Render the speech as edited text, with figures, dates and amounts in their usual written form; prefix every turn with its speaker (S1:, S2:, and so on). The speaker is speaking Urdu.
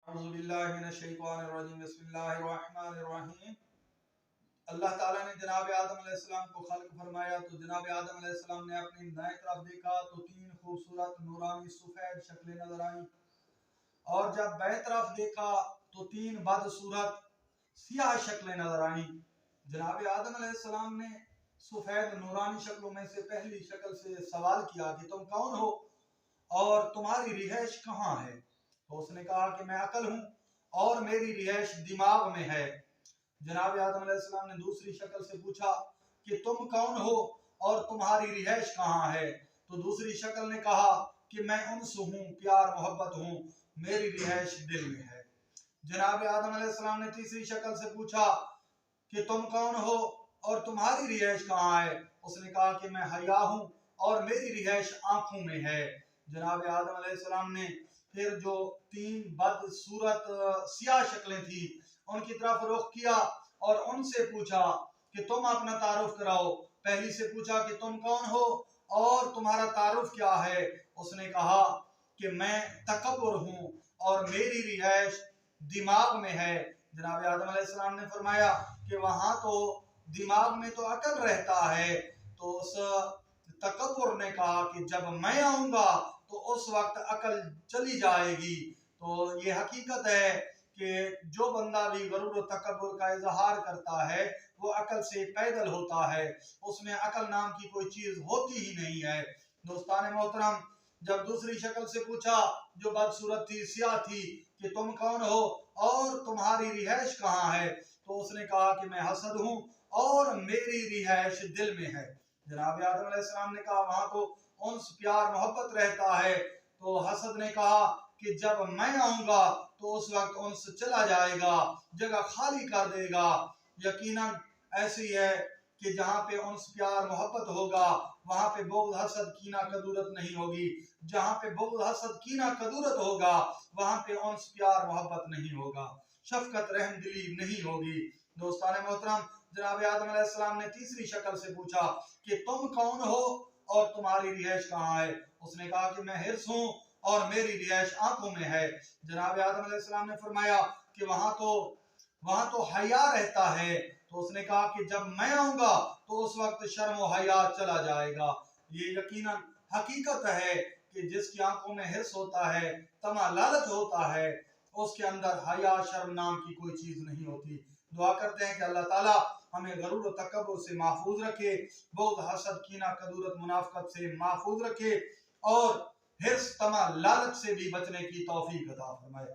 S1: اعوذ باللہ من الشیطان الرجیم بسم اللہ الرحمن الرحیم۔ اللہ تعالیٰ نے جناب آدم علیہ السلام کو خلق فرمایا تو جناب آدم علیہ السلام نے اپنی دائیں طرف دیکھا تو تین خوبصورت نورانی سفید شکلیں نظر آئیں، اور جب بائیں طرف دیکھا تو تین بدصورت سیاہ شکلیں نظر آئیں۔ جناب آدم علیہ السلام نے سفید نورانی شکلوں میں سے پہلی شکل سے سوال کیا کہ تم کون ہو اور تمہاری رہائش کہاں ہے؟ تو اس نے کہا کہ میں عقل ہوں اور میری رہائش دماغ میں ہے۔ جناب آدم علیہ السلام نے دوسری شکل سے پوچھا کہ تم کون ہو اور تمہاری رہائش کہاں ہے؟ تو دوسری شکل نے کہا کہ میں انس ہوں، پیار محبت ہوں، میری رہائش دل میں ہے۔ جناب آدم علیہ السلام نے تیسری شکل سے پوچھا کہ تم کون ہو اور تمہاری رہائش کہاں ہے؟ اس نے کہا کہ میں حیا ہوں اور میری رہائش آنکھوں میں ہے۔ جناب آدم علیہ السلام نے پھر جو تین بدصورت سیاہ شکلیں تھی ان کی طرف رخ کیا اور ان سے پوچھا کہ تم اپنا تعارف کراؤ۔ پہلی سے پوچھا کہ تم کون ہو اور تمہارا تعارف کیا ہے؟ اس نے کہا کہ میں تکبر ہوں اور میری رہائش دماغ میں ہے۔ جناب آدم علیہ السلام نے فرمایا کہ وہاں تو دماغ میں تو عقل رہتا ہے۔ تو اس تکبر نے کہا کہ جب میں آؤں گا تو اس وقت عقل چلی جائے گی۔ تو یہ حقیقت ہے کہ جو بندہ بھی غرور و تکبر کا اظہار کرتا ہے وہ عقل سے پیدل ہوتا ہے، اس میں عقل نام کی کوئی چیز ہوتی ہی نہیں ہے۔ دوستان محترم، جب دوسری شکل سے پوچھا جو بدصورت تھی، سیاہ تھی، کہ تم کون ہو اور تمہاری رہائش کہاں ہے؟ تو اس نے کہا کہ میں حسد ہوں اور میری رہائش دل میں ہے۔ جناب آدم علیہ السلام نے کہا وہاں تو انس پیار محبت رہتا ہے۔ تو حسد نے کہا کہ جب میں آؤں گا تو اس وقت انس چلا جائے گا، جگہ خالی کر دے گا۔ یقیناً ایسی ہے کہ جہاں پہ انس پیار محبت ہوگا وہاں پہ بغض حسد کینہ کدورت نہیں ہوگی، جہاں پہ بغض حسد کینہ کدورت ہوگا وہاں پہ انس پیار محبت نہیں ہوگا، شفقت رحم دلی نہیں ہوگی۔ دوستان محترم، جناب آدم علیہ السلام نے تیسری شکل سے پوچھا کہ تم کون ہو اور تمہاری رہائش کہاں ہے؟ اس نے کہا کہ میں حرص ہوں اور میری رہائش آنکھوں میں ہے۔ جناب آدم علیہ السلام نے فرمایا کہ وہاں تو حیا رہتا ہے۔ تو اس نے کہا کہ جب میں آؤں گا تو اس وقت شرم و حیا چلا جائے گا۔ یہ یقیناً حقیقت ہے کہ جس کی آنکھوں میں حرص ہوتا ہے، طمع لالچ ہوتا ہے، اس کے اندر حیا شرم نام کی کوئی چیز نہیں ہوتی۔ دعا کرتے ہیں کہ اللہ تعالیٰ ہمیں غرور و تکبر سے محفوظ رکھے، بغض حسد کینہ کدورت منافقت سے محفوظ رکھے، اور حرص طمع لالچ سے بھی بچنے کی توفیق عطا فرمائے۔